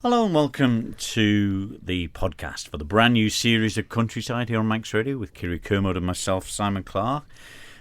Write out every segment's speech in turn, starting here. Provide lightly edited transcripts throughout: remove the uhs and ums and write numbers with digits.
Hello and welcome to the podcast for the brand new series of Countryside here on Manx Radio with Kiri Kermode and myself, Simon Clark.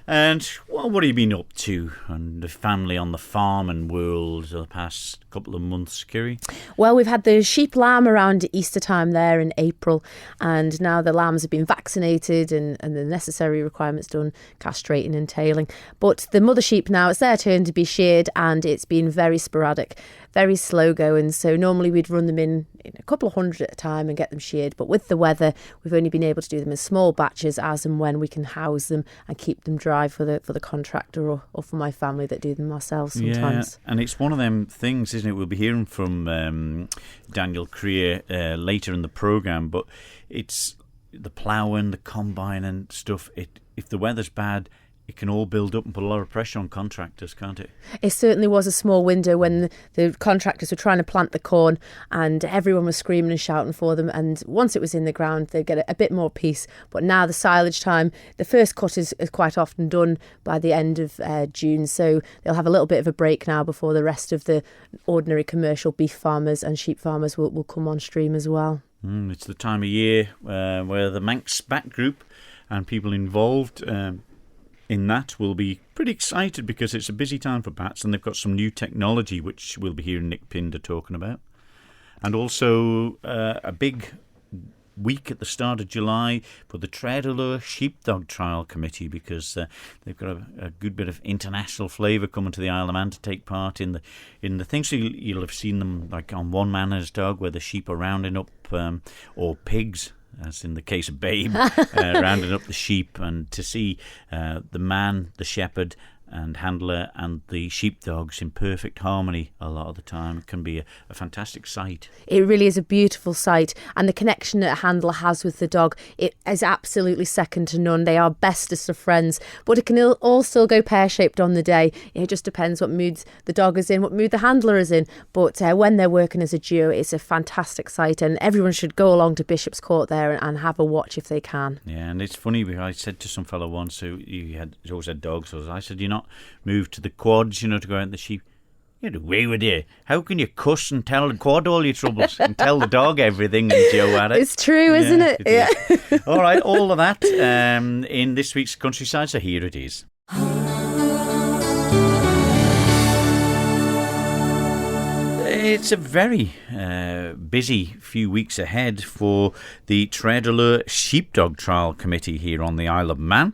And, well, what have you been up to and the family on the farm and world the past couple of months, Kiri? Well, we've had the sheep lamb around Easter time there in April, and now the lambs have been vaccinated and the necessary requirements done, castrating and tailing. But the mother sheep now, it's their turn to be sheared, and it's been very sporadic, very slow going. So normally we'd run them in a couple of hundred at a time and get them sheared. But with the weather, we've only been able to do them in small batches as and when we can house them and keep them dry for the contractor or for my family that do them ourselves sometimes. Yeah, and it's one of them things, isn't it? We'll be hearing from Daniel Creer later in the programme, but it's the ploughing, the combine and stuff. If the weather's bad, it can all build up and put a lot of pressure on contractors, can't it? It certainly was a small window when the contractors were trying to plant the corn and everyone was screaming and shouting for them. And once it was in the ground, they'd get a bit more peace. But now the silage time, the first cut is quite often done by the end of June. So they'll have a little bit of a break now before the rest of the ordinary commercial beef farmers and sheep farmers will come on stream as well. It's the time of year where the Manx Back Group and people involved in that will be pretty excited because it's a busy time for Pats and they've got some new technology which we'll be hearing Nick Pinder talking about. And also a big week at the start of July for the Treadalure Sheepdog Trial Committee because they've got a good bit of international flavour coming to the Isle of Man to take part in the things. So you'll have seen them like on One Man and His Dog where the sheep are rounding up or pigs, as in the case of Babe, rounding up the sheep, and to see the man, the shepherd and handler and the sheepdogs in perfect harmony a lot of the time can be a fantastic sight. It really is a beautiful sight, and the connection that a handler has with the dog, it is absolutely second to none. They are bestest of friends, but it can all still go pear-shaped on the day. It just depends what mood the dog is in, what mood the handler is in, but when they're working as a duo, it's a fantastic sight, and everyone should go along to Bishop's Court there and have a watch if they can. Yeah, and it's funny because I said to some fellow once who always had dogs, so I said, "You're not moved to the quads, to go out in the sheep." "You're away with you. How can you cuss and tell the quad all your troubles and tell the dog everything?" And Joe at it. It's true, isn't it? Yeah. All right, all of that in this week's Countryside, so here it is. It's a very busy few weeks ahead for the Treadalure Sheepdog Trial Committee here on the Isle of Man.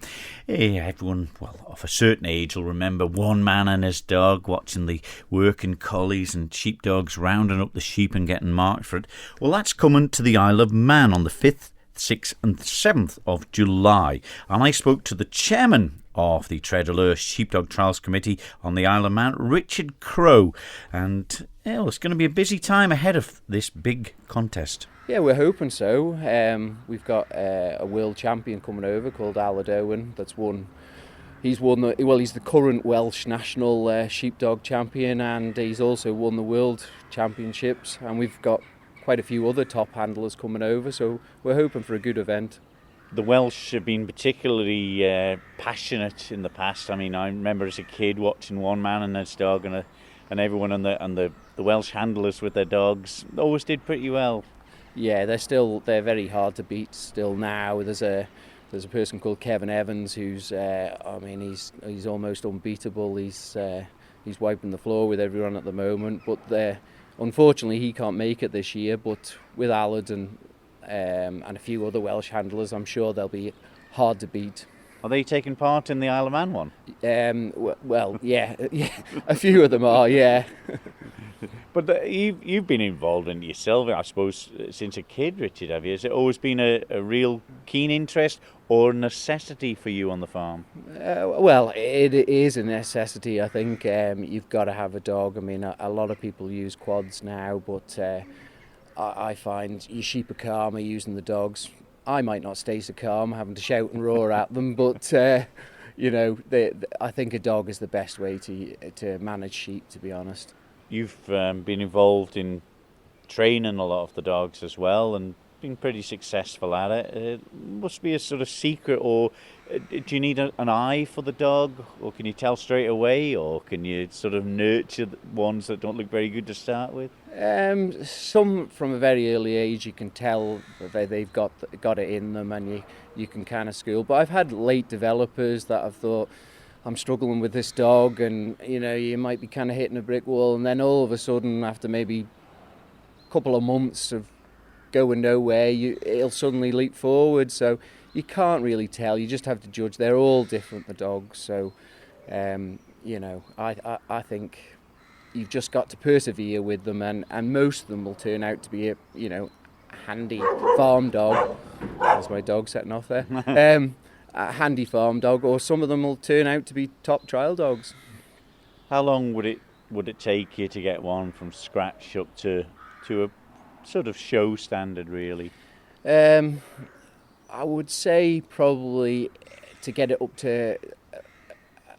Everyone, of a certain age will remember One Man and His Dog, watching the working collies and sheepdogs rounding up the sheep and getting marked for it. Well, that's coming to the Isle of Man on the 5th, 6th and 7th of July. And I spoke to the chairman of the Treadalure Sheepdog Trials Committee on the Isle of Man, Richard Crowe. And it's going to be a busy time ahead of this big contest. Yeah, we're hoping so. We've got a world champion coming over called Aled Owen that's won. He's the current Welsh national sheepdog champion, and he's also won the world championships. And we've got quite a few other top handlers coming over, so we're hoping for a good event. The Welsh have been particularly passionate in the past. I mean, I remember as a kid watching One Man and His Dog, and everyone and the Welsh handlers with their dogs always did pretty well. Yeah, they're very hard to beat still now. There's a person called Kevin Evans who's he's almost unbeatable. He's wiping the floor with everyone at the moment, but unfortunately he can't make it this year. But with Aled and a few other Welsh handlers, I'm sure they'll be hard to beat. Are they taking part in the Isle of Man one? Yeah, a few of them are, yeah. But you've been involved in it yourself, I suppose, since a kid, Richard, have you? Has it always been a real keen interest or a necessity for you on the farm? It is a necessity, I think. You've got to have a dog. I mean, a lot of people use quads now, but I find your sheep are calmer using the dogs. I might not stay so calm, having to shout and roar at them, but I think a dog is the best way to manage sheep, to be honest. You've been involved in training a lot of the dogs as well, and been pretty successful at it. It must be a sort of secret, or do you need an eye for the dog, or can you tell straight away, or can you sort of nurture the ones that don't look very good to start with? Some from a very early age you can tell that they've got it in them, and you can kind of school. But I've had late developers that have thought, I'm struggling with this dog, and you might be kind of hitting a brick wall, and then all of a sudden, after maybe a couple of months of going nowhere, it'll suddenly leap forward. So you can't really tell. You just have to judge. They're all different, the dogs. So I think you've just got to persevere with them, and most of them will turn out to be a handy farm dog. That's my dog setting off there. A handy farm dog, or some of them will turn out to be top trial dogs. How long would it take you to get one from scratch up to a sort of show standard, really? I would say probably to get it up to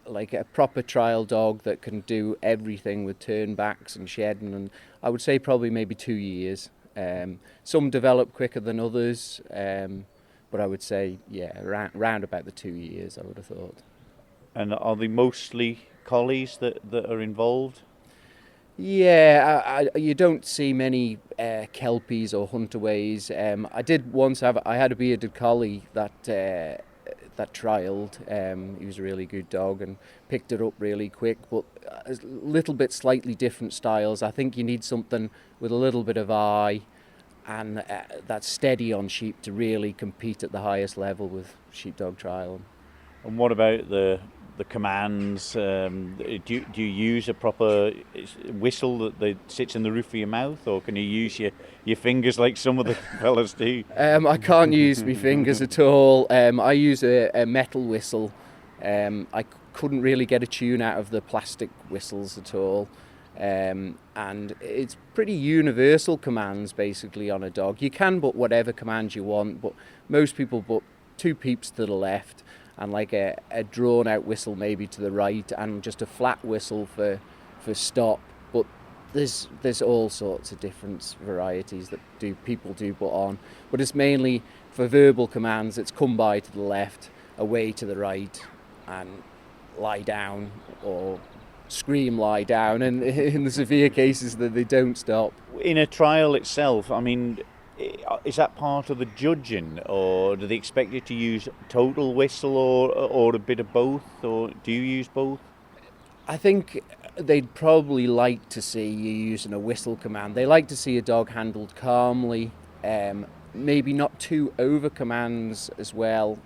like a proper trial dog that can do everything with turnbacks and shedding, and I would say probably maybe 2 years. Some develop quicker than others. But I would say, round about the 2 years, I would have thought. And are they mostly collies that are involved? Yeah, you don't see many Kelpies or Hunterways. I did once I had a bearded collie that trialled. He was a really good dog and picked it up really quick, but a little bit slightly different styles. I think you need something with a little bit of eye and that's steady on sheep to really compete at the highest level with sheepdog trial. And what about the commands? Do you use a proper whistle that sits in the roof of your mouth, or can you use your fingers like some of the fellas do? I can't use my fingers at all. I use a metal whistle. I couldn't really get a tune out of the plastic whistles at all. And it's pretty universal commands basically on a dog. You can put whatever commands you want, but most people put 2 peeps to the left and like a drawn out whistle maybe to the right, and just a flat whistle for stop. But there's all sorts of different varieties that people do put on, but it's mainly for verbal commands. It's come by to the left, away to the right, and lie down, or scream lie down, and in the severe cases that they don't stop. In a trial itself, I mean, is that part of the judging, or do they expect you to use total whistle or a bit of both, or do you use both? I think they'd probably like to see you using a whistle command. They like to see a dog handled calmly, maybe not too over commands as well.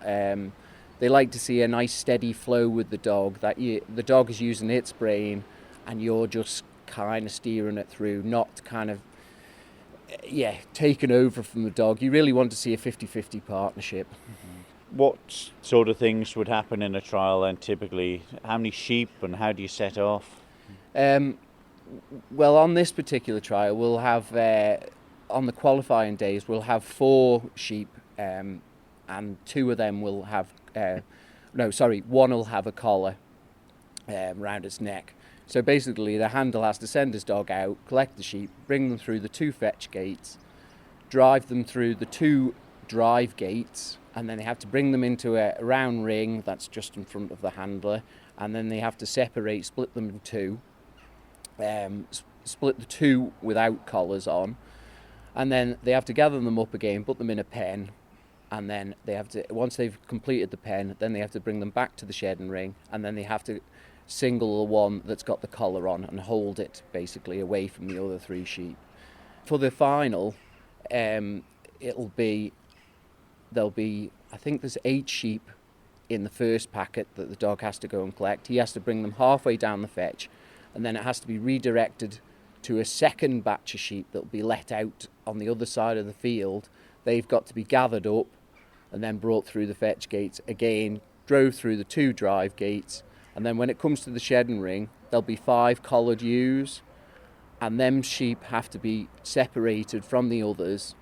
They like to see a nice steady flow with the dog, that the dog is using its brain and you're just kind of steering it through, not kind of, taken over from the dog. You really want to see a 50-50 partnership. Mm-hmm. What sort of things would happen in a trial then typically? How many sheep and how do you set off? Well, on this particular trial, we'll have, on the qualifying days, we'll have 4 sheep, and 2 of them will have, one will have a collar round its neck. So basically the handler has to send his dog out, collect the sheep, bring them through the 2 fetch gates, drive them through the 2 drive gates, and then they have to bring them into a round ring that's just in front of the handler, and then they have to split them in 2, split the 2 without collars on, and then they have to gather them up again, put them in a pen, and then they have to, once they've completed the pen, then they have to bring them back to the shedding ring, and then they have to single the one that's got the collar on and hold it basically away from the other 3 sheep. For the final, there'll be, I think there's 8 sheep in the first packet that the dog has to go and collect. He has to bring them halfway down the fetch, and then it has to be redirected to a second batch of sheep that'll be let out on the other side of the field. They've got to be gathered up and then brought through the fetch gates again, drove through the 2 drive gates, and then when it comes to the shedding ring, there'll be 5 collared ewes, and them sheep have to be separated from the others,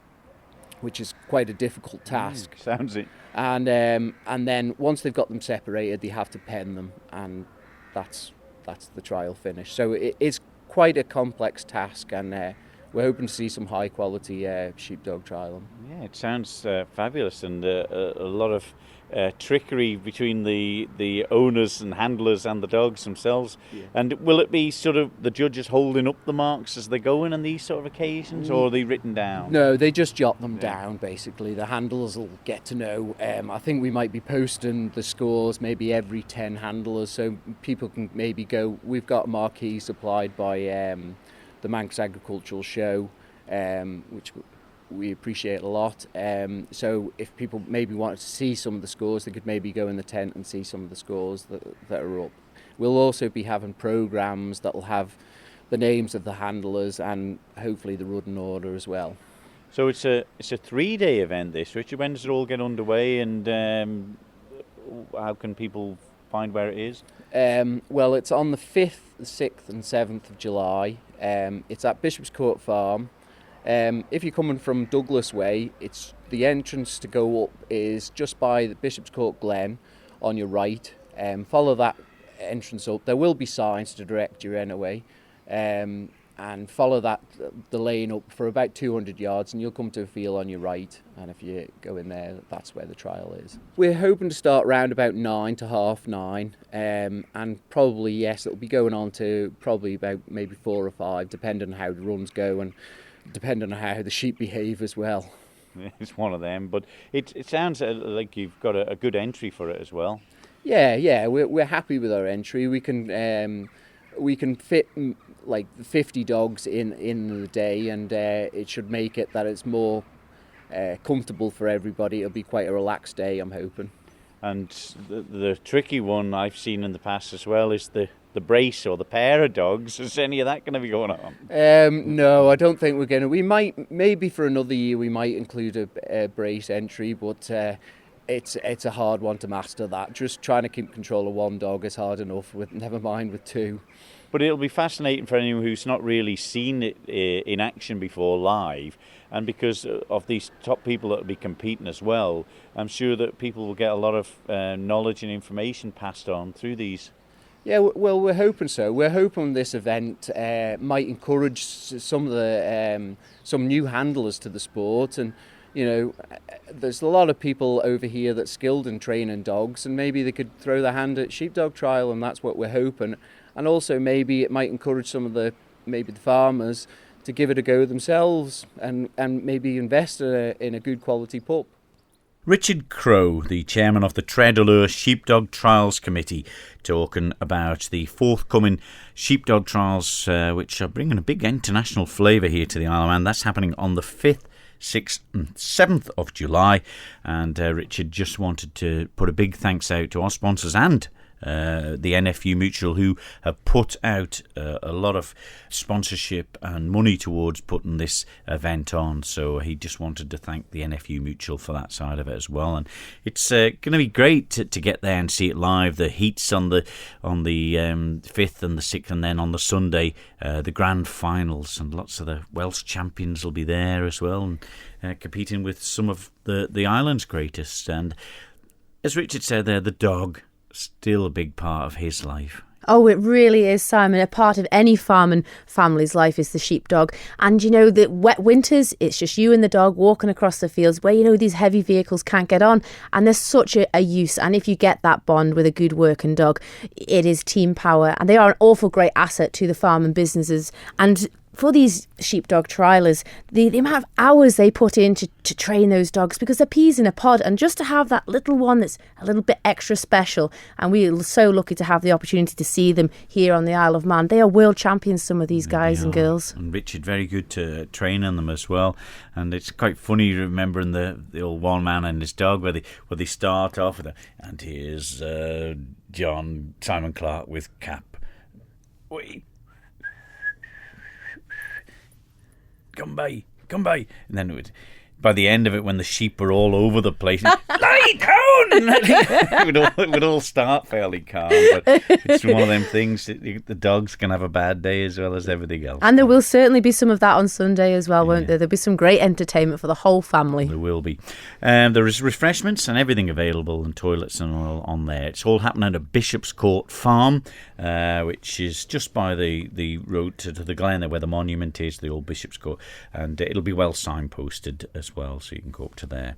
which is quite a difficult task. Sounds it. And then once they've got them separated, they have to pen them, and that's the trial finish. So it's quite a complex task, and we're hoping to see some high quality sheepdog trial. Yeah, it sounds fabulous, and a lot of trickery between the owners and handlers and the dogs themselves. Yeah. And will it be sort of the judges holding up the marks as they go in on these sort of occasions, or are they written down? No, they just jot them down, basically. The handlers will get to know. I think we might be posting the scores maybe every 10 handlers, so people can maybe go. We've got marquees supplied by the Manx Agricultural Show, which we appreciate a lot. So if people maybe wanted to see some of the scores, they could maybe go in the tent and see some of the scores that are up. We'll also be having programmes that will have the names of the handlers and hopefully the rudden order as well. So it's a 3-day event, this, Richard. When does it all get underway, and how can people find where it is? Well, it's on the 5th, the 6th and 7th of July. It's at Bishop's Court Farm. If you're coming from Douglas Way, it's the entrance to go up is just by the Bishop's Court Glen on your right. Follow that entrance up. There will be signs to direct you anyway. And follow the lane up for about 200 yards and you'll come to a field on your right, and if you go in there, that's where the trial is. We're hoping to start round about 9 to 9:30, and probably, yes, it'll be going on to probably about maybe 4 or 5, depending on how the runs go and depending on how the sheep behave as well. It's one of them, but it sounds like you've got a good entry for it as well. Yeah, we're happy with our entry. We can fit like 50 dogs in the day, and it should make it that it's more comfortable for everybody. It'll be quite a relaxed day, I'm hoping. And the tricky one I've seen in the past as well is the brace or the pair of dogs. Is any of that going to be going on? No, I don't think we're going to. We might, maybe for another year, we might include a brace entry, but it's a hard one to master that. Just trying to keep control of one dog is hard enough, never mind with two. But it'll be fascinating for anyone who's not really seen it in action before live, and because of these top people that will be competing as well, I'm sure that people will get a lot of knowledge and information passed on through these. Yeah, well, we're hoping so. We're hoping this event might encourage some new handlers to the sport, and there's a lot of people over here that's skilled in training dogs, and maybe they could throw their hand at sheepdog trial, and that's what we're hoping. And also maybe it might encourage some of the farmers to give it a go themselves and maybe invest in a good quality pup. Richard Crowe, the chairman of the Tredelure Sheepdog Trials Committee, talking about the forthcoming sheepdog trials, which are bringing a big international flavour here to the Isle of Man. That's happening on the 5th, 6th and 7th of July. And Richard just wanted to put a big thanks out to our sponsors and the NFU Mutual, who have put out a lot of sponsorship and money towards putting this event on. So he just wanted to thank the NFU Mutual for that side of it as well. And it's going to be great to get there and see it live. The heats on the 5th and the 6th, and then on the Sunday the grand finals, and lots of the Welsh champions will be there as well, and competing with some of the island's greatest. And as Richard said there, the dog, still a big part of his life. Oh, it really is, Simon. A part of any farming family's life is the sheepdog. And the wet winters, it's just you and the dog walking across the fields where these heavy vehicles can't get on, and there's such a use. And if you get that bond with a good working dog, it is team power, and they are an awful great asset to the farming businesses. And for these sheepdog trialers, the amount of hours they put in to train those dogs, because they're peas in a pod, and just to have that little one that's a little bit extra special, and we're so lucky to have the opportunity to see them here on the Isle of Man. They are world champions, some of these guys and girls. And Richard, very good to training them as well. And it's quite funny remembering the old one man and his dog, where they start off with and here's John Simon Clark with Cap. Wait. Come by. And then by the end of it, when the sheep are all over the place, lie down! run! it would all start fairly calm, but it's one of them things that the dogs can have a bad day as well as everything else. And there will certainly be some of that on Sunday as well, won't there? There'll be some great entertainment for the whole family. There will be. There is refreshments and everything available, and toilets and all on there. It's all happening at Bishop's Court Farm, which is just by the road to the Glen there, where the monument is, the old Bishop's Court, and it'll be well signposted as well, so you can go up to there.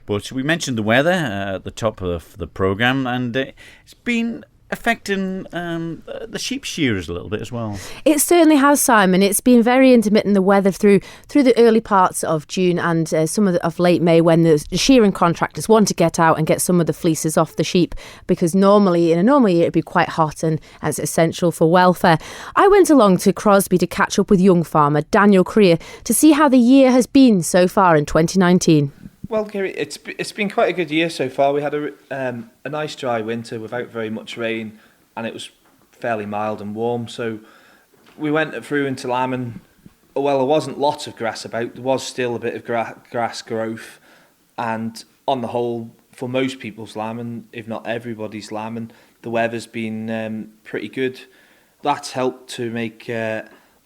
But we mentioned the weather at the top of the programme, and it's been affecting the sheep shearers a little bit as well. It certainly has, Simon. It's been very intermittent, the weather through the early parts of June and some of late May, when the shearing contractors want to get out and get some of the fleeces off the sheep, because normally in a normal year it'd be quite hot and it's essential for welfare. I went along to Crosby to catch up with young farmer Daniel Creer to see how the year has been so far in 2019. Well, Kerry, it's been quite a good year so far. We had a nice dry winter without very much rain, and it was fairly mild and warm. So we went through into lambing. Well, there wasn't lots of grass about. There was still a bit of grass growth, and on the whole, for most people's lambing, if not everybody's lambing, the weather's been pretty good. That's helped to make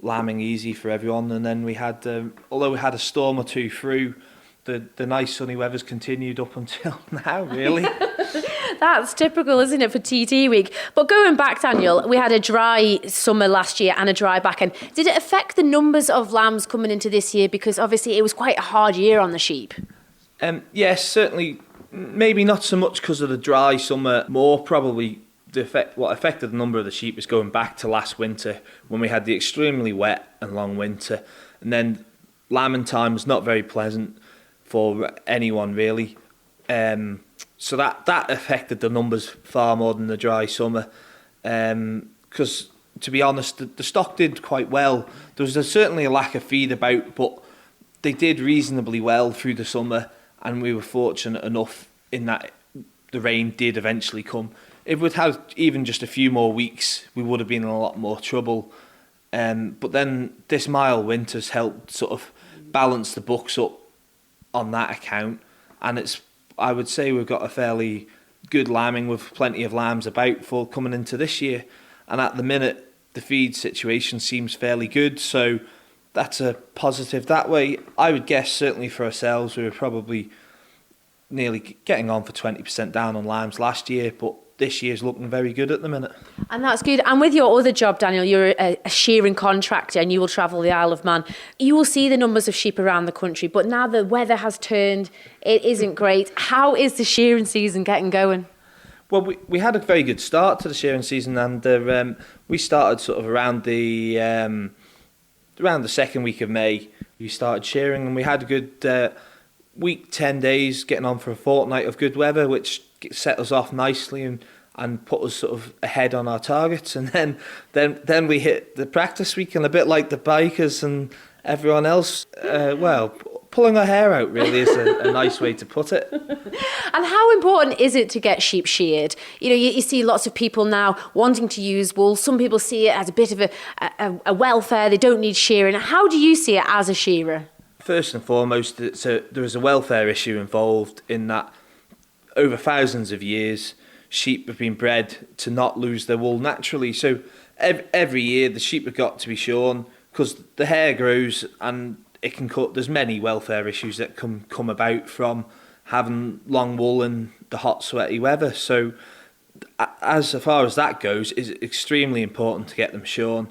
lambing easy for everyone. And then we had, although we had a storm or two through, the nice sunny weather's continued up until now, really. That's typical, isn't it, for TT week? But going back, Daniel, we had a dry summer last year and a dry back end. Did it affect the numbers of lambs coming into this year? Because obviously it was quite a hard year on the sheep. Yes, certainly. Maybe not so much because of the dry summer, more probably what affected the number of the sheep is going back to last winter when we had the extremely wet and long winter. And then lambing time was not very pleasant for anyone, really. So that affected the numbers far more than the dry summer. Because, to be honest, the stock did quite well. There was certainly a lack of feed about, but they did reasonably well through the summer, and we were fortunate enough in that the rain did eventually come. If we'd had even just a few more weeks, we would have been in a lot more trouble. But then this mild winter's helped sort of balance the books up on that account, and I would say we've got a fairly good lambing with plenty of lambs about for coming into this year, and at the minute the feed situation seems fairly good, so that's a positive that way. I would guess certainly for ourselves we were probably nearly getting on for 20% down on lambs last year, but this year's looking very good at the minute. And that's good. And with your other job, Daniel, you're a shearing contractor and you will travel the Isle of Man. You will see the numbers of sheep around the country, but now the weather has turned, it isn't great. How is the shearing season getting going? Well, we had a very good start to the shearing season, and we started sort of around the second week of May. We started shearing, and we had a good week, 10 days, getting on for a fortnight of good weather, which set us off nicely and put us sort of ahead on our targets. And then we hit the practice week, and a bit like the bikers and everyone else, pulling our hair out really is a nice way to put it. And how important is it to get sheep sheared? You know, you see lots of people now wanting to use wool. Some people see it as a bit of a welfare. They don't need shearing. How do you see it as a shearer? First and foremost, there is a welfare issue involved in that over thousands of years, sheep have been bred to not lose their wool naturally. So every year the sheep have got to be shorn because the hair grows and it can cut. There's many welfare issues that come about from having long wool in the hot, sweaty weather. So as far as that goes, it's extremely important to get them shorn.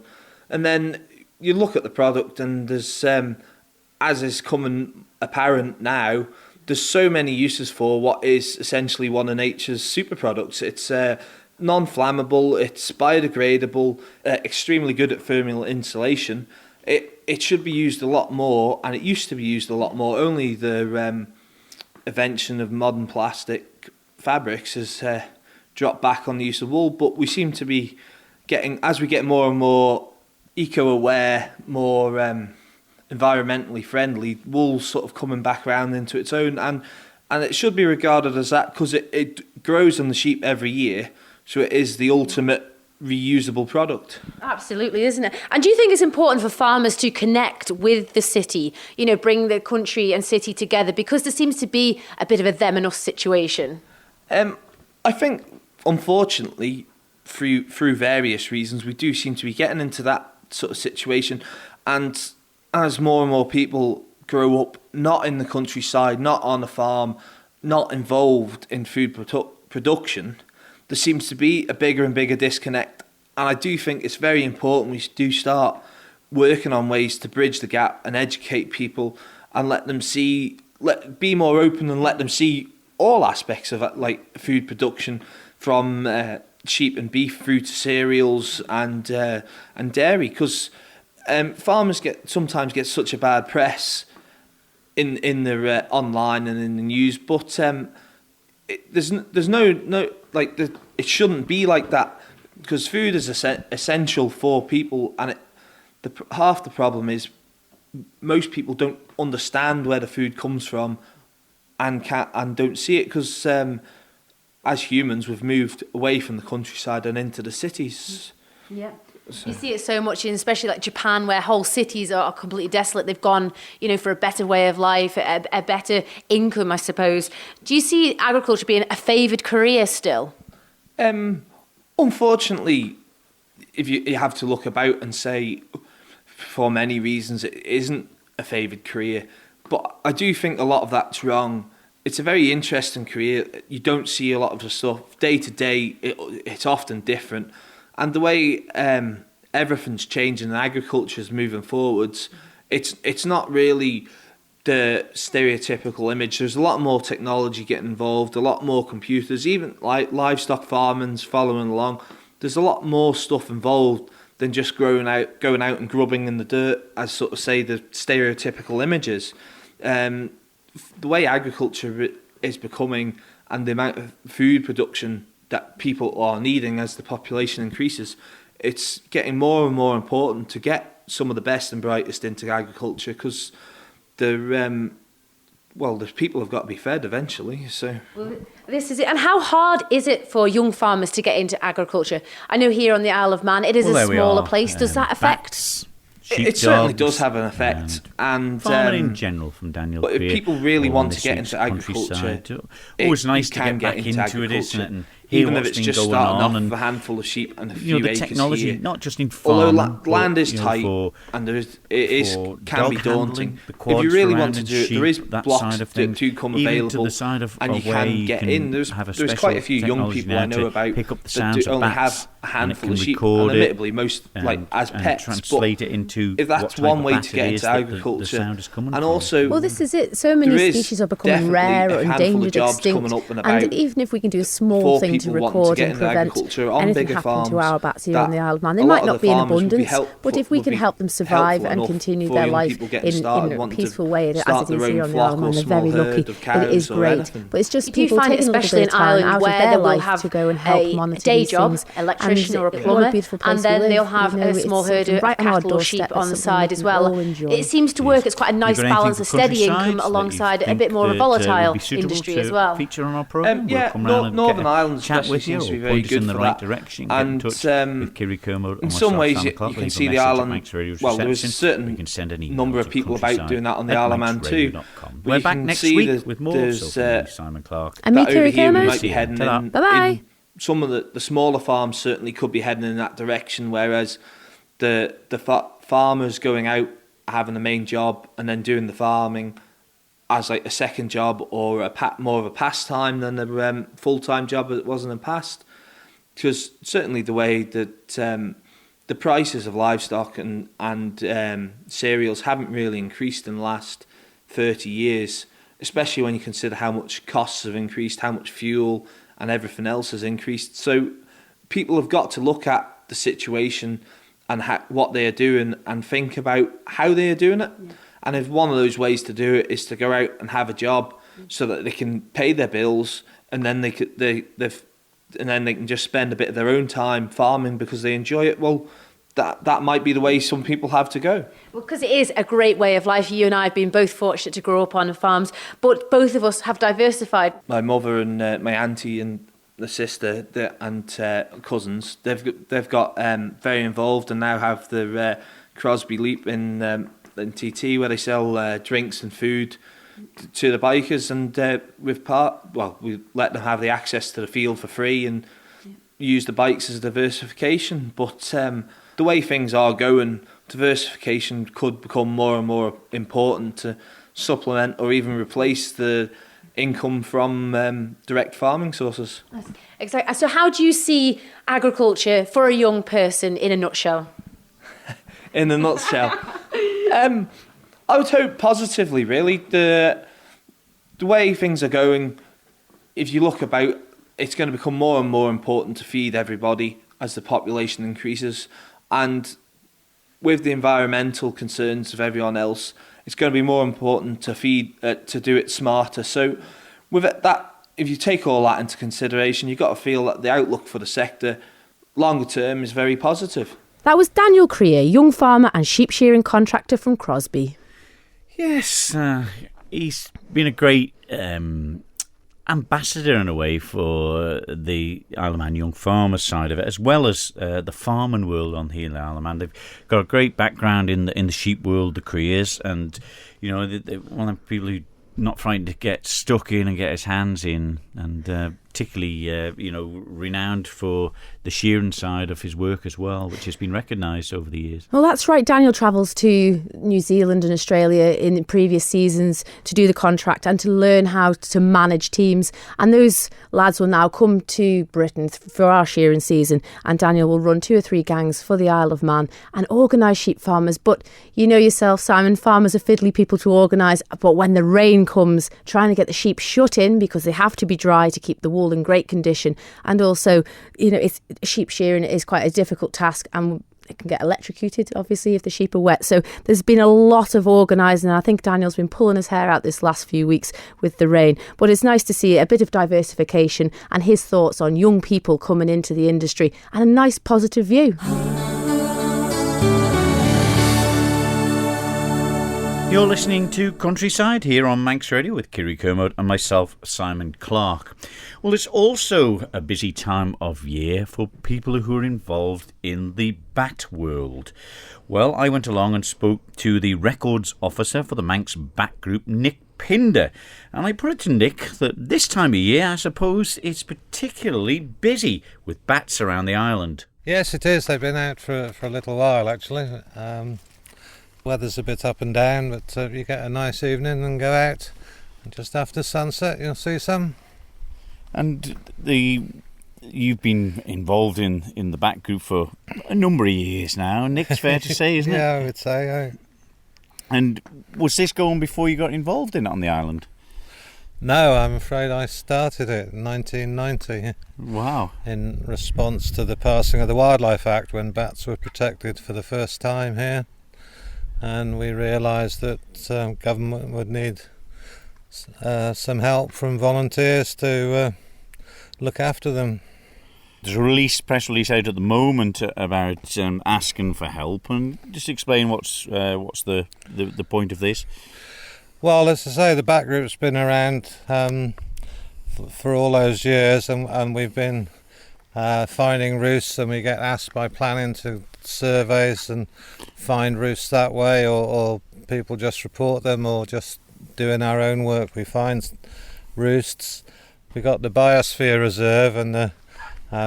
And then you look at the product, and there's as is coming apparent now, there's so many uses for what is essentially one of nature's super products. It's non-flammable, it's biodegradable, extremely good at thermal insulation. It should be used a lot more, and it used to be used a lot more. Only the invention of modern plastic fabrics has dropped back on the use of wool, but we seem to be getting, as we get more and more eco-aware, more environmentally friendly, wool's sort of coming back around into its own, and it should be regarded as that because it grows on the sheep every year, so it is the ultimate reusable product. Absolutely, isn't it? And do you think it's important for farmers to connect with the city, you know, bring the country and city together, because there seems to be a bit of a them and us situation? I think, unfortunately, through various reasons, we do seem to be getting into that sort of situation. And as more and more people grow up not in the countryside, not on a farm, not involved in food production, there seems to be a bigger and bigger disconnect. And I do think it's very important we do start working on ways to bridge the gap and educate people and let them be more open and let them see all aspects of it, like food production, from sheep and beef through to cereals and dairy, because farmers sometimes get such a bad press in their online and in the news, but there's no like it shouldn't be like that, because food is essential for people, and half the problem is most people don't understand where the food comes from and don't see it, because as humans we've moved away from the countryside and into the cities. Yeah. You see it so much in especially like Japan, where whole cities are completely desolate. They've gone, for a better way of life, a better income, I suppose. Do you see agriculture being a favoured career still? Unfortunately, if you have to look about and say, for many reasons, it isn't a favoured career. But I do think a lot of that's wrong. It's a very interesting career. You don't see a lot of the stuff day to day. It's often different. And the way everything's changing and agriculture is moving forwards, it's not really the stereotypical image. There's a lot more technology getting involved, a lot more computers, even like livestock farming's following along. There's a lot more stuff involved than just going out and grubbing in the dirt, as sort of say the stereotypical images. The way agriculture is becoming, and the amount of food production that people are needing as the population increases, it's getting more and more important to get some of the best and brightest into agriculture, because the people have got to be fed eventually. So this is it. And how hard is it for young farmers to get into agriculture? I know here on the Isle of Man, it is a smaller place. Does that affect? It certainly does have an effect, and farming in general, from Daniel. But if people really want to get into agriculture, always nice to get back into it, isn't it? And even if it's just starting off with a handful of sheep and a few the acres technology, here. not just in farming, although land is tight and can be daunting. If you really want to do it, there is blocks that do come available, and you can get in. There's quite a few young people I know about that do only have a handful of sheep, and admittedly most as pets. Translate it into if that's one way to get into agriculture, and also this is it. So many species are becoming rare or endangered, extinct, and even if we can do a small thing to record and prevent anything happening to our bats here on the Isle of Man, they might not be in abundance, but if we can help them survive and continue their life in a peaceful way, as it is here on the Isle of Man, they're very lucky, then it is great. But it's just people taking a little bit of time out of their life to go and help monitor these things. Electrician or a plumber, and then they'll have a small herd of cattle or sheep on the side as well. It seems to work. It's quite a nice balance, a steady income alongside a bit more of a volatile industry as well. Feature on our programme. Northern Ireland chat with you, seems to be very good in the for right that. direction. And Get in touch with Kiri Kermode in some ways, you can see the island. Well, there's a certain number of people about doing that on the Isle of Man too. We're back next week with more. Simon Clark. And me, Kiri Kermode. Might be heading in. Bye-bye. Some of the smaller farms certainly could be heading in that direction, whereas the farmers going out having a main job and then doing the farming as like a second job or more of a pastime than a full-time job as it was in the past. Because certainly the way that the prices of livestock and cereals haven't really increased in the last 30 years, especially when you consider how much costs have increased, how much fuel and everything else has increased. So people have got to look at the situation and what they are doing and think about how they are doing it. Yeah. And if one of those ways to do it is to go out and have a job so that they can pay their bills, and then they can just spend a bit of their own time farming because they enjoy it, well, that might be the way some people have to go. Well, because it is a great way of life. You and I have been both fortunate to grow up on farms, but both of us have diversified. My mother and my auntie and the sister and cousins, they've got very involved and now have the Crosby Leap in TT, where they sell drinks and food to the bikers, and we let them have the access to the field for free and use the bikes as diversification. But the way things are going, diversification could become more and more important to supplement or even replace the income from direct farming sources. Exactly. So how do you see agriculture for a young person in a nutshell? In a nutshell, I would hope positively, really. The way things are going, if you look about, it's going to become more and more important to feed everybody as the population increases. And with the environmental concerns of everyone else, it's going to be more important to to do it smarter. So with that, if you take all that into consideration, you've got to feel that the outlook for the sector longer term is very positive. That was Daniel Creer, young farmer and sheep shearing contractor from Crosby. Yes, he's been a great ambassador in a way for the Isle of Man young farmers side of it, as well as the farming world on here in the Isle of Man. They've got a great background in the sheep world, the Creers, and they're one of the people who not frightened to get stuck in and get his hands in, and particularly renowned for the shearing side of his work as well, which has been recognised over the years. Well, that's right. Daniel travels to New Zealand and Australia in previous seasons to do the contract and to learn how to manage teams. And those lads will now come to Britain for our shearing season, and Daniel will run 2 or 3 gangs for the Isle of Man and organise sheep farmers. But you know yourself, Simon, farmers are fiddly people to organise, but when the rain comes, trying to get the sheep shut in because they have to be dry to keep the wool in great condition, and also sheep shearing is quite a difficult task, and it can get electrocuted obviously if the sheep are wet. So there's been a lot of organising, and I think Daniel's been pulling his hair out this last few weeks with the rain. But it's nice to see a bit of diversification and his thoughts on young people coming into the industry and a nice positive view. You're listening to Countryside here on Manx Radio with Kiri Kermode and myself, Simon Clark. Well, it's also a busy time of year for people who are involved in the bat world. Well, I went along and spoke to the records officer for the Manx Bat Group, Nick Pinder, and I put it to Nick that this time of year, I suppose, it's particularly busy with bats around the island. Yes, it is. They've been out for a little while, actually. Weather's a bit up and down, but you get a nice evening and go out, and just after sunset you'll see some. And you've been involved in the Bat Group for a number of years now, Nick, it's fair to say, isn't it? Yeah, I would say. And was this going before you got involved in it on the island? No, I'm afraid I started it in 1990. Wow. In response to the passing of the Wildlife Act, when bats were protected for the first time here. And we realised that government would need some help from volunteers to look after them. There's a press release out at the moment about asking for help, and just explain what's the point of this. Well, as I say, the Bat Group's been around for all those years, and we've been finding roosts, and we get asked by planning to surveys and find roosts that way, or people just report them, or just doing our own work. We find roosts. We got the Biosphere Reserve and the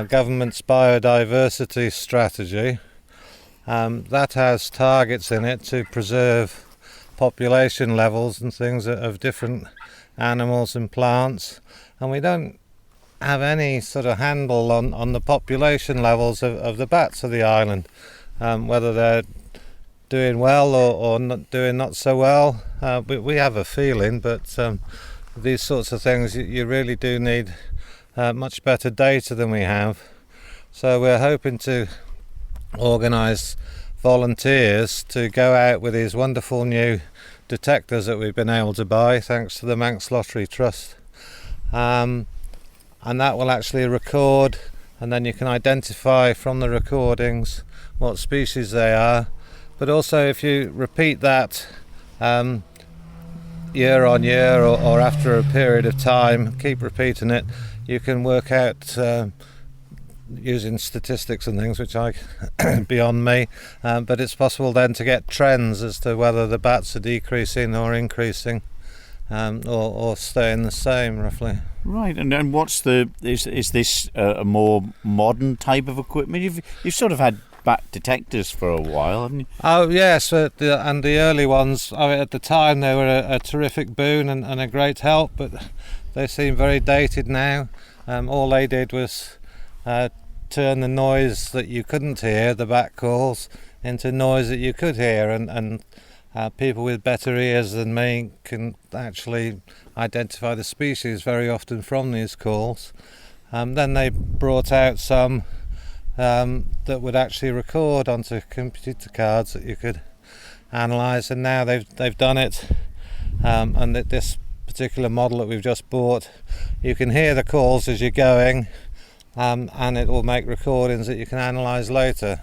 government's biodiversity strategy. That has targets in it to preserve population levels and things of different animals and plants, and we don't have any sort of handle on the population levels of the bats of the island, whether they're doing well or not so well. We have a feeling, but these sorts of things you really do need much better data than we have. So we're hoping to organise volunteers to go out with these wonderful new detectors that we've been able to buy thanks to the Manx Lottery Trust. And that will actually record, and then you can identify from the recordings what species they are. But also, if you repeat that year on year or after a period of time, keep repeating it, you can work out using statistics and things, which are beyond me, but it's possible then to get trends as to whether the bats are decreasing or increasing. or staying the same roughly. Right, and what's is this a more modern type of equipment? You've sort of had bat detectors for a while, haven't you? Oh yes, and the early ones, at the time they were a terrific boon and a great help, but they seem very dated now. All they did was turn the noise that you couldn't hear, the bat calls, into noise that you could hear, and people with better ears than me can actually identify the species very often from these calls. Then they brought out some that would actually record onto computer cards that you could analyse, and now they've done it, and this particular model that we've just bought, you can hear the calls as you're going, and it will make recordings that you can analyse later.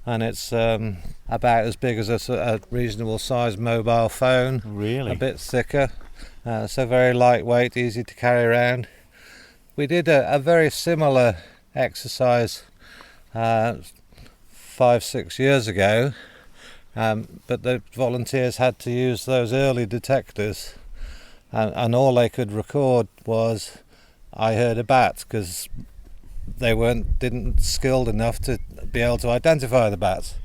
And it's about as big as a reasonable sized mobile phone. Really? A bit thicker, so very lightweight, easy to carry around. We did a very similar exercise 5-6 years ago, but the volunteers had to use those early detectors, and all they could record was, I heard a bat, because they didn't skilled enough to be able to identify the bats.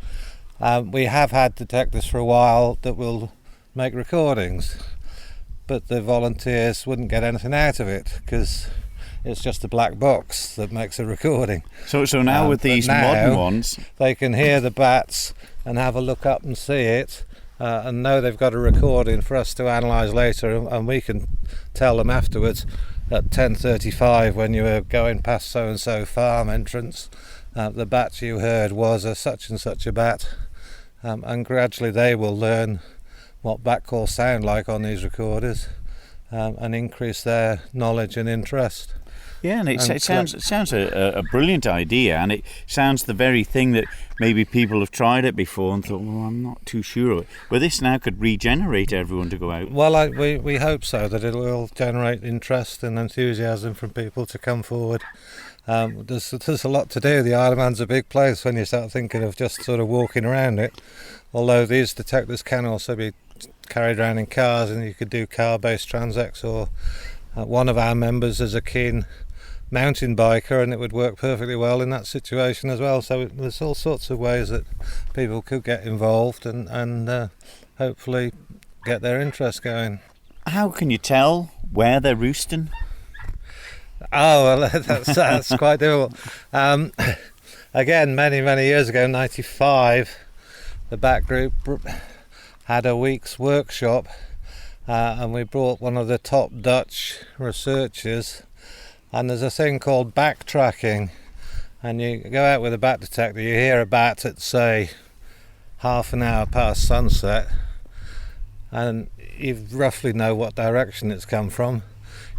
We have had detectors for a while that will make recordings, but the volunteers wouldn't get anything out of it because it's just a black box that makes a recording. So now with these modern ones, they can hear the bats and have a look up and see it, and know they've got a recording for us to analyse later, and we can tell them afterwards at 10:35 when you were going past so and so farm entrance, the bat you heard was a such and such a bat, and gradually they will learn what bat calls sound like on these recorders, and increase their knowledge and interest. yeah, and it sounds a brilliant idea, and it sounds the very thing that maybe people have tried it before and thought, well, I'm not too sure of it. But this now could regenerate everyone to go out. Well, we hope so, that it will generate interest and enthusiasm from people to come forward. There's a lot to do. The Isle of Man's a big place when you start thinking of just sort of walking around it, although these detectors can also be carried around in cars, and you could do car-based transects, or one of our members is a keen mountain biker, and it would work perfectly well in that situation as well. So there's all sorts of ways that people could get involved and hopefully get their interest going. How can you tell where they're roosting? Oh, well, that's quite difficult. Again, many years ago, 95, the Bat Group had a week's workshop, and we brought one of the top Dutch researchers, and there's a thing called backtracking, and you go out with a bat detector, you hear a bat at, say, half an hour past sunset, and you roughly know what direction it's come from.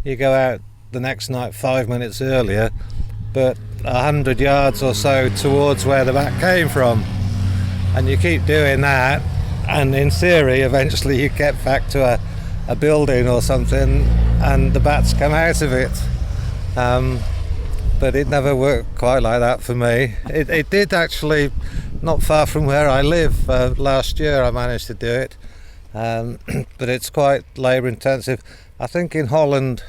You go out the next night 5 minutes earlier, but 100 yards or so towards where the bat came from, and you keep doing that, and in theory eventually you get back to a building or something and the bats come out of it. But it never worked quite like that for me. It did actually, not far from where I live. Last year I managed to do it, but it's quite labour intensive. I think in Holland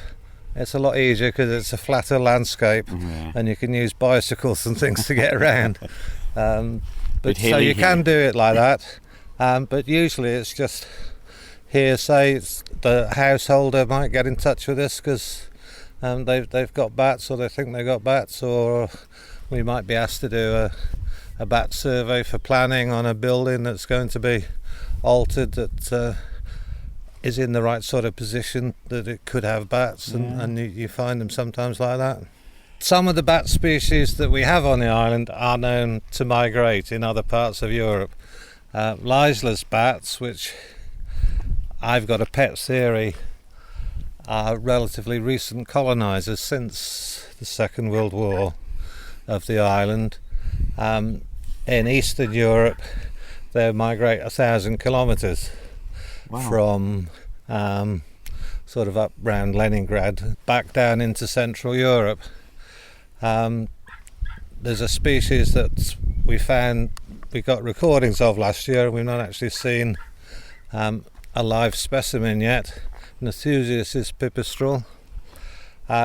it's a lot easier because it's a flatter landscape, and you can use bicycles and things to get around. But so you can do it like that, but usually it's just hearsay. The householder might get in touch with us because they've got bats, or they think they've got bats, or we might be asked to do a bat survey for planning on a building that's going to be altered, that is in the right sort of position that it could have bats, and you find them sometimes like that. Some of the bat species that we have on the island are known to migrate in other parts of Europe. Leisler's bats, which I've got a pet theory are relatively recent colonisers since the Second World War of the island. In Eastern Europe they migrate 1,000 kilometres from sort of up round Leningrad back down into Central Europe. There's a species that we got recordings of last year, and we've not actually seen a live specimen yet. Nethusius pipistrelle,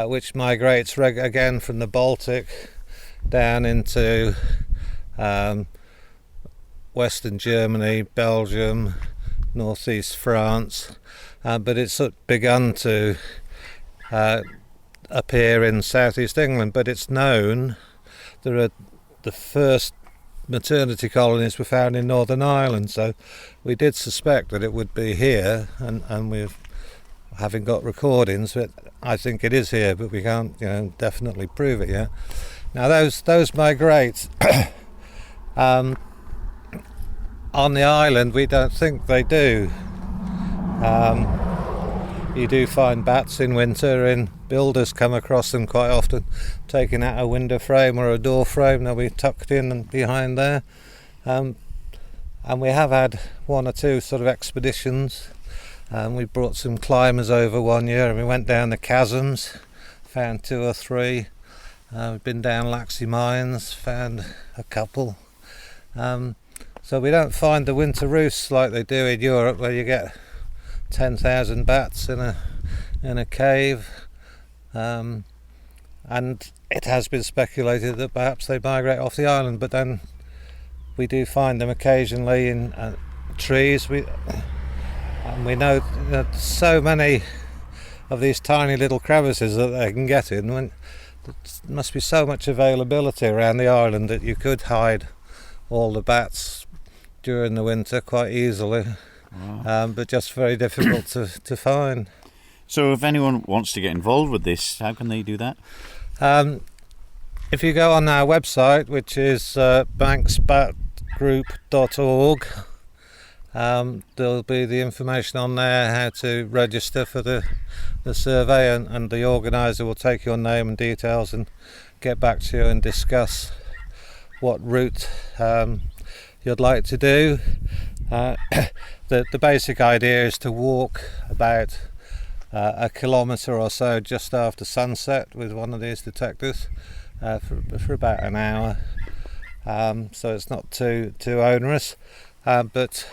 which migrates again from the Baltic down into Western Germany, Belgium, northeast France, but it's begun to appear in southeast England. But it's known the first maternity colonies were found in Northern Ireland, so we did suspect that it would be here, and we've having got recordings, but I think it is here, but we can't definitely prove it yet. Now those migrate on the island. We don't think they do. You do find bats in winter, and builders come across them quite often, taking out a window frame or a door frame. They'll be tucked in and behind there. And we have had one or two sort of expeditions. We brought some climbers over one year, and we went down the chasms, found 2 or 3. We've been down Laxey Mines, found a couple. So we don't find the winter roosts like they do in Europe, where you get 10,000 bats in a cave, and it has been speculated that perhaps they migrate off the island, but then we do find them occasionally in trees. And we know that so many of these tiny little crevices that they can get in. There must be so much availability around the island that you could hide all the bats during the winter quite easily. Wow. But just very difficult to find. So if anyone wants to get involved with this, how can they do that? If you go on our website, which is banksbatgroup.org, there'll be the information on there how to register for the survey, and the organiser will take your name and details and get back to you and discuss what route you'd like to do. The basic idea is to walk about a kilometre or so just after sunset with one of these detectors for about an hour, so it's not too onerous, but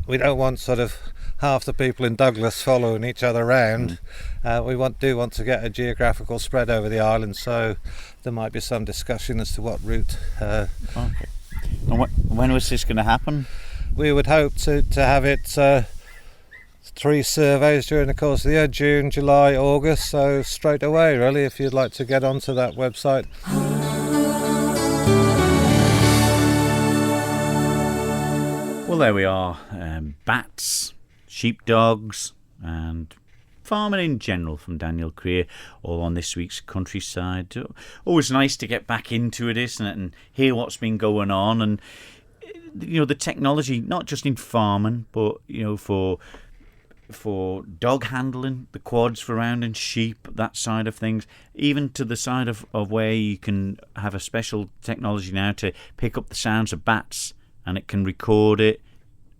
we don't want sort of half the people in Douglas following each other around. We do want to get a geographical spread over the island, so there might be some discussion as to what route. Okay. And when was this going to happen? We would hope to have it 3 surveys during the course of the year: June, July, August, so straight away really, if you'd like to get onto that website. Well, there we are. Bats, sheepdogs, and farming in general from Daniel Creer, all on this week's Countryside. Always nice to get back into it, isn't it, and hear what's been going on, and the technology, not just in farming, but for dog handling, the quads for rounding sheep, that side of things, even to the side of where you can have a special technology now to pick up the sounds of bats, and it can record it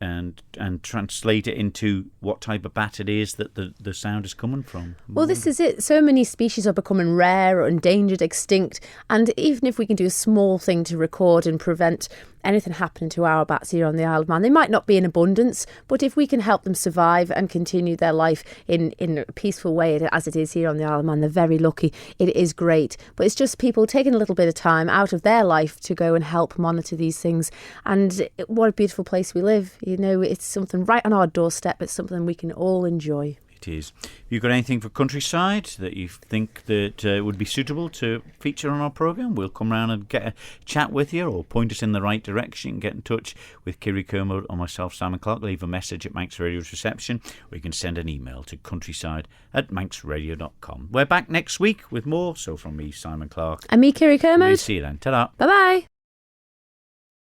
and translate it into what type of bat it is that the sound is coming from. Well, this is it. So many species are becoming rare or endangered, extinct, and even if we can do a small thing to record and prevent anything happening to our bats here on the Isle of Man, they might not be in abundance, but if we can help them survive and continue their life in a peaceful way as it is here on the Isle of Man, they're very lucky. It is great, but it's just people taking a little bit of time out of their life to go and help monitor these things. And what a beautiful place we live. It's something right on our doorstep. It's something we can all enjoy. It is. Have you got anything for Countryside that you think that would be suitable to feature on our programme? We'll come round and get a chat with you, or point us in the right direction. Get in touch with Kiri Kermode or myself, Simon Clark. Leave a message at Manx Radio's reception, or you can send an email to countryside@manxradio.com. We're back next week with more. So from me, Simon Clark. And me, Kiri Kermode. We'll see you then. Ta-da. Bye-bye.